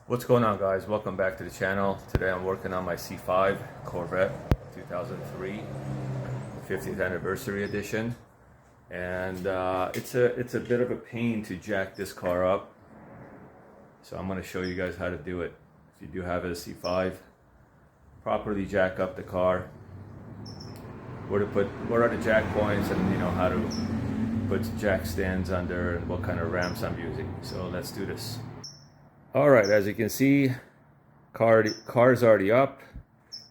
What's going on, guys? Welcome back to the channel. Today I'm working on my C5 Corvette 2003 50th anniversary edition, and it's a bit of a pain to jack this car up, so I'm going to show you guys how to do it. If you do have a C5, properly jack up the car, where are the jack points, and how to put jack stands under, and what kind of ramps I'm using. So let's do this. All right, as you can see, car's already up.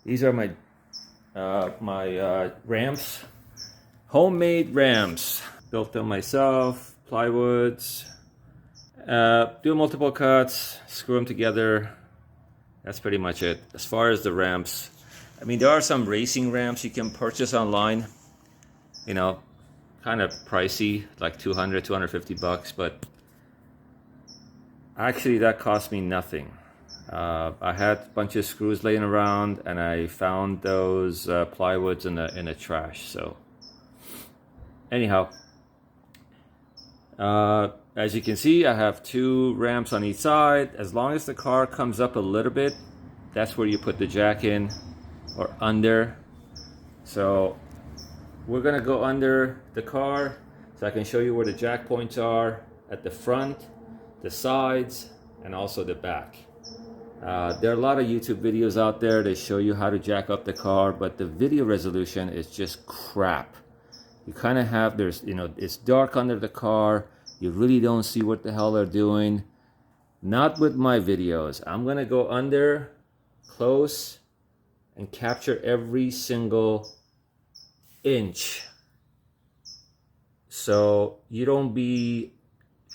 These are my ramps, homemade ramps, built them myself, plywoods. Do multiple cuts, screw them together. That's pretty much it. As far as the ramps, I mean, there are some racing ramps you can purchase online. Kind of pricey, like $200-250, but actually, that cost me nothing. I had a bunch of screws laying around, and I found those plywoods in the trash. So, anyhow, as you can see, I have two ramps on each side. As long as the car comes up a little bit, that's where you put the jack in, or under. So, we're gonna go under the car, so I can show you where the jack points are at the front, the sides, and also the back. There are a lot of YouTube videos out there that show you how to jack up the car, but the video resolution is just crap. You kind of have, it's dark under the car. You really don't see what the hell they're doing. Not with my videos. I'm gonna go under, close, and capture every single inch, so you don't be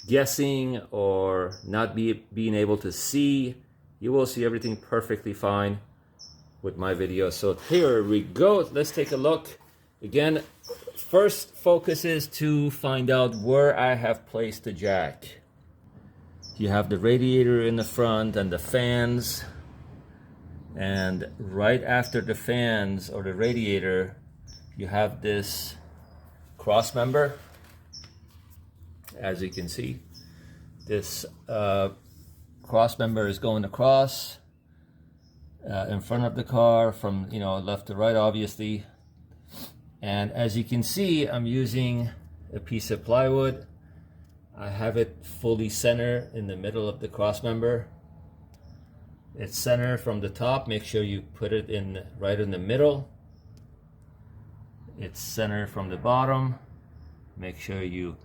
guessing or not being able to see. You will see everything perfectly fine with my video. So here we go. Let's take a look. Again, first focus is to find out where I have placed the jack. You have the radiator in the front and the fans, and right after the fans or the radiator, you have this cross member. As you can see, this cross member is going across in front of the car from left to right, obviously. And as you can see, I'm using a piece of plywood. I have it fully centered in the middle of the cross member. It's centered from the top. Make sure you put it in right in the middle. It's centered from the bottom. Make sure you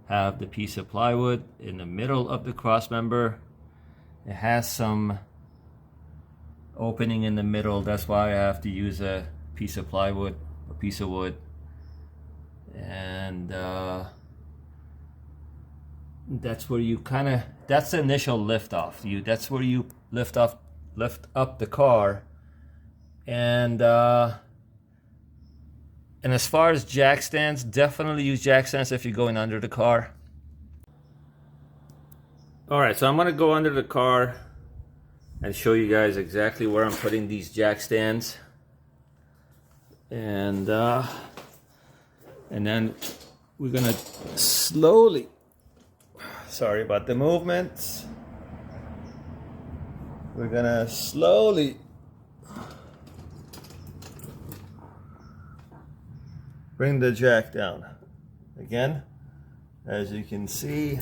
have the piece of plywood in the middle of the cross member. It has some opening in the middle. That's why I have to use a piece of plywood, a piece of wood. And that's where you that's the initial lift off. That's where you lift up the car. And as far as jack stands, definitely use jack stands if you're going under the car. All right, so I'm gonna go under the car and show you guys exactly where I'm putting these jack stands. And then we're gonna slowly, sorry about the movements. We're gonna slowly bring the jack down. Again, as you can see,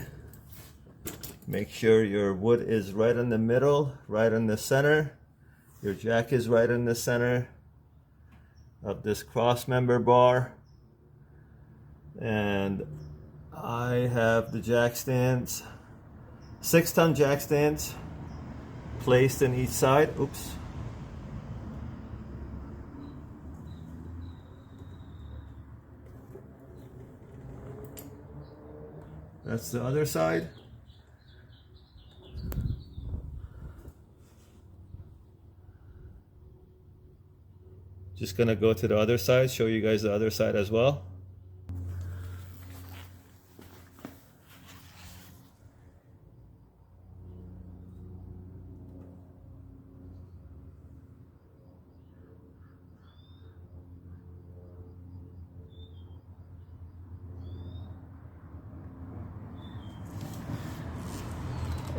make sure your wood is right in the middle, right in the center. Your jack is right in the center of this cross member bar. And I have the jack stands, 6-ton jack stands, placed in each side. Oops. That's the other side. Just gonna go to the other side, show you guys the other side as well.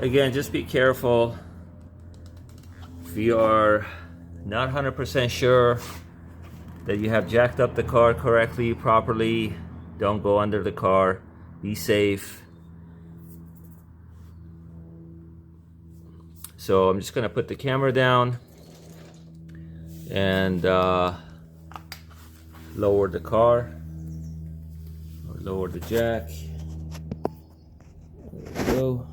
Again, just be careful if you are not 100% sure that you have jacked up the car correctly, properly, don't go under the car. Be safe. So I'm just gonna put the camera down and lower the car, or lower the jack. There we go.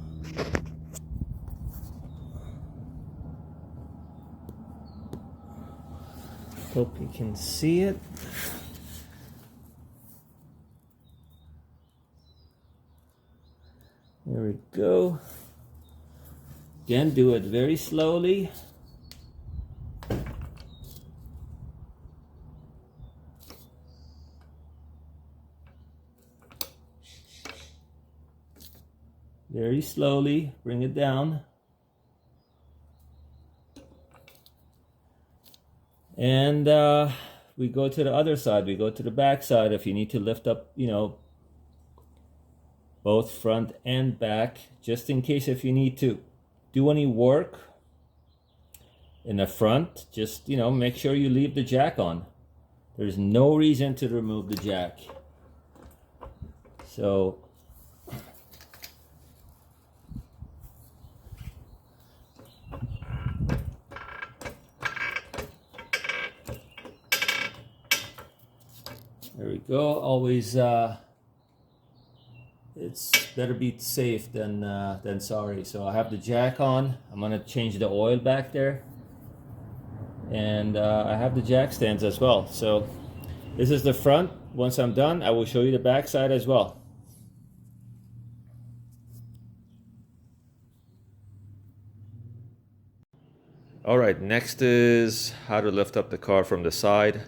Hope you can see it. There we go. Again, do it very slowly. Very slowly, bring it down. And we go to the other side, we go to the back side. If you need to lift up, you know, both front and back, just in case if you need to do any work in the front, just, you know, make sure you leave the jack on. There's no reason to remove the jack. So there we go. Always it's better be safe than sorry. So I have the jack on. I'm gonna change the oil back there, and I have the jack stands as well. So this is the front. Once I'm done, I will show you the back side as well. All right, next is how to lift up the car from the side,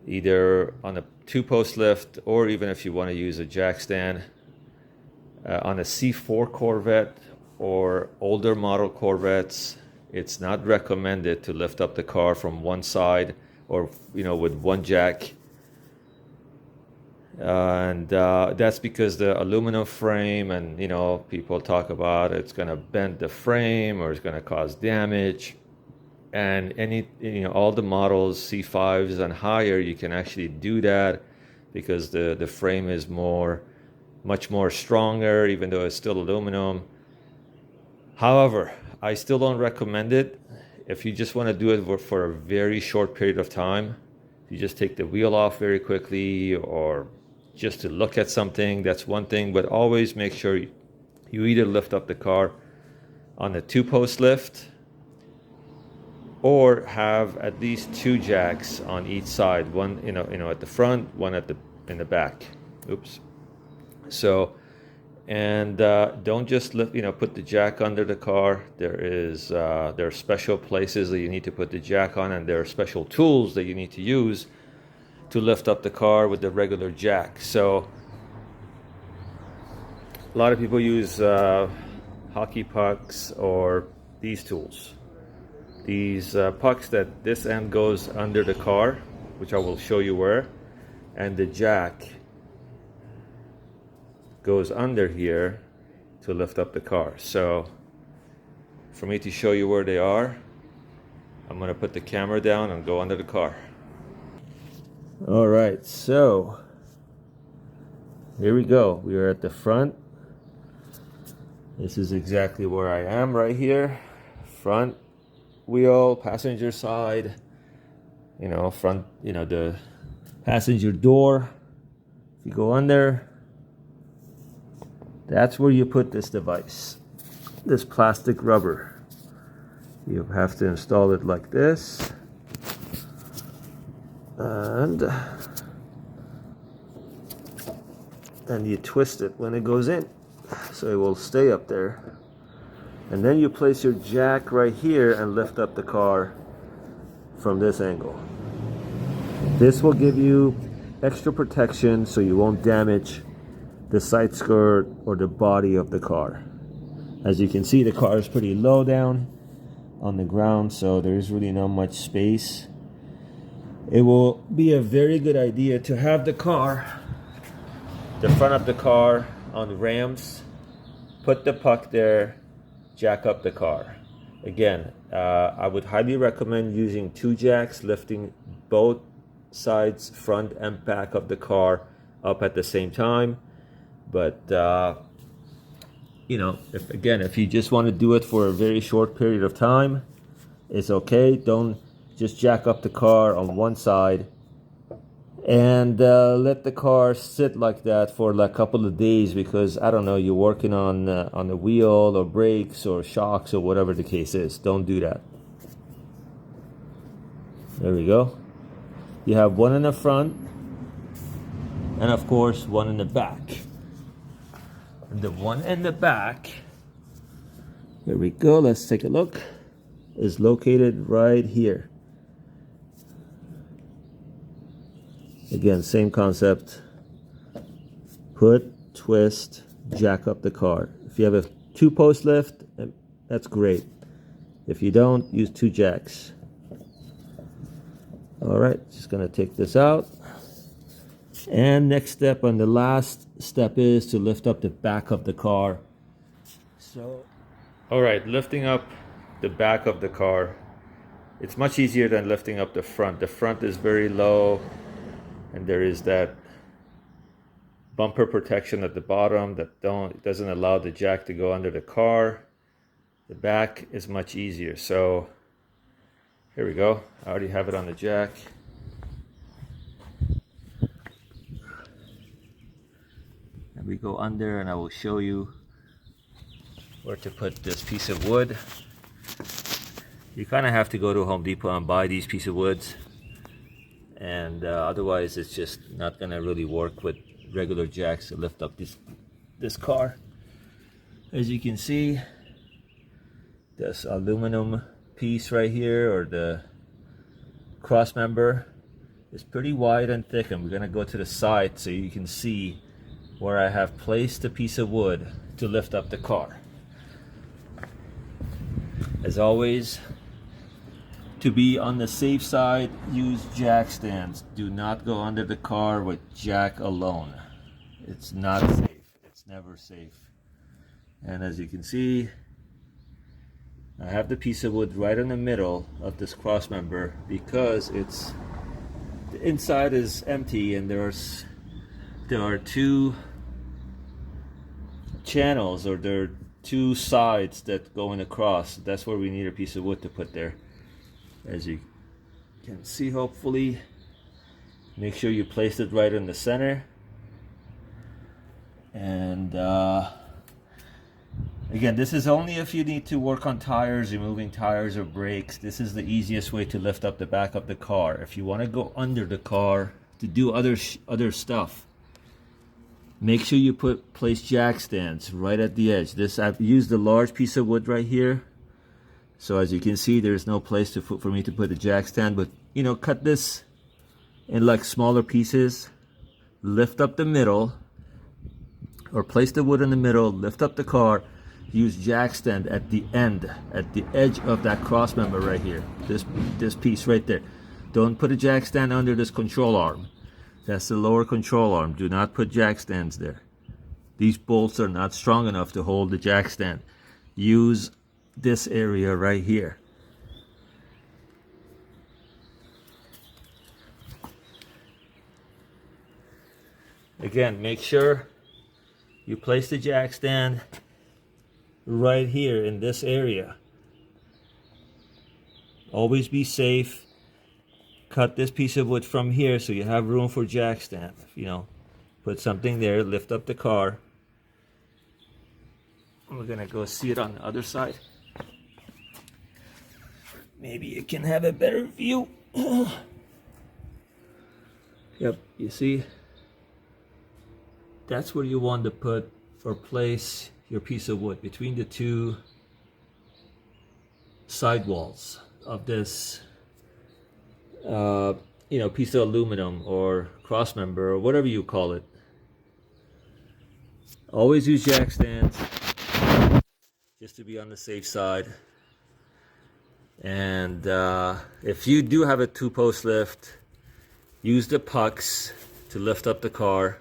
either on a 2-post lift, or even if you want to use a jack stand. On a C4 Corvette or older model Corvettes, it's not recommended to lift up the car from one side, or, you know, with one jack. And that's because the aluminum frame, and, you know, people talk about it's going to bend the frame or it's going to cause damage. And you know, all the models C5s and higher, you can actually do that because the frame is much more stronger, even though it's still aluminum. However, I still don't recommend it. If you just want to do it for a very short period of time, you just take the wheel off very quickly, or just to look at something, that's one thing. But always make sure you either lift up the car on a 2-post lift, or have at least 2 jacks on each side, one you know at the front, one in the back. Oops. So, and don't just lift, you know, put the jack under the car. There are special places that you need to put the jack on, and there are special tools that you need to use to lift up the car with the regular jack. So a lot of people use hockey pucks or these tools. These pucks that this end goes under the car, which I will show you where, and the jack goes under here to lift up the car. So for me to show you where they are, I'm going to put the camera down and go under the car. All right, so here we go. We are at the front. This is exactly where I am, right here. Front wheel, passenger side, you know, front, you know, the passenger door. If you go under, that's where you put this device, this plastic rubber. You have to install it like this, and you twist it when it goes in, so it will stay up there. And then you place your jack right here and lift up the car from this angle. This will give you extra protection so you won't damage the side skirt or the body of the car. As you can see, the car is pretty low down on the ground, so there is really not much space. It will be a very good idea to have the front of the car on ramps, put the puck there, jack up the car. Again, I would highly recommend using 2 jacks, lifting both sides, front and back of the car up at the same time. But you know, if you just want to do it for a very short period of time, it's okay. Don't just jack up the car on one side and let the car sit like that for like a couple of days, because I don't know, you're working on the wheel or brakes or shocks or whatever the case is. Don't do that. There we go. You have one in the front and of course one in the back. And the one in the back, there we go, let's take a look, is located right here. Again, same concept. Put, twist, jack up the car. If you have a 2-post lift, that's great. If you don't, use 2 jacks. All right, just gonna take this out. And next step, on the last step, is to lift up the back of the car. So, all right, lifting up the back of the car, it's much easier than lifting up the front. The front is very low, and there is that bumper protection at the bottom that doesn't allow the jack to go under the car. The back is much easier. So here we go. I already have it on the jack. And we go under, and I will show you where to put this piece of wood. You kind of have to go to Home Depot and buy these pieces of woods, and otherwise it's just not gonna really work with regular jacks to lift up this car. As you can see, this aluminum piece right here, or the cross member, is pretty wide and thick, and we're gonna go to the side so you can see where I have placed a piece of wood to lift up the car. As always, to be on the safe side, use jack stands. Do not go under the car with jack alone. It's not safe. It's never safe. And as you can see, I have the piece of wood right in the middle of this cross member, because the inside is empty, and there are 2 channels, or there are 2 sides that go in across. That's where we need a piece of wood to put there. As you can see, hopefully, make sure you place it right in the center. And again, this is only if you need to work on tires, removing tires or brakes. This is the easiest way to lift up the back of the car. If you want to go under the car to do other stuff, make sure you place jack stands right at the edge. I've used a large piece of wood right here. So as you can see, there's no place for me to put a jack stand, but you know, cut this in like smaller pieces, lift up the middle, or place the wood in the middle, lift up the car, use jack stand at the end, at the edge of that cross member right here, this piece right there. Don't put a jack stand under this control arm. That's the lower control arm. Do not put jack stands there. These bolts are not strong enough to hold the jack stand. Use this area right here. Again, make sure you place the jack stand right here in this area. Always be safe. Cut this piece of wood from here so you have room for jack stand. You know, put something there, lift up the car. We're gonna go see it on the other side. Maybe you can have a better view. Yep, you see, that's where you want to put or place your piece of wood, between the 2 sidewalls of this you know, piece of aluminum or cross member or whatever you call it. Always use jack stands, just to be on the safe side. And if you do have a 2-post lift, use the pucks to lift up the car.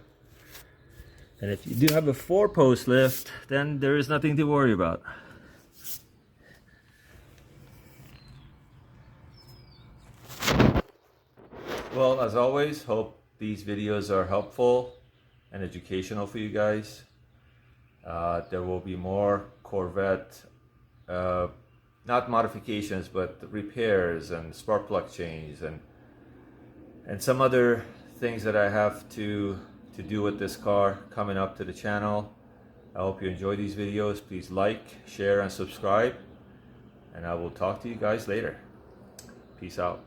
And if you do have a 4-post lift, then there is nothing to worry about. Well, as always, hope these videos are helpful and educational for you guys. There will be more Corvette, not modifications, but repairs and spark plug change and some other things that I have to do with this car coming up to the channel. I hope you enjoy these videos. Please like, share, and subscribe. And I will talk to you guys later. Peace out.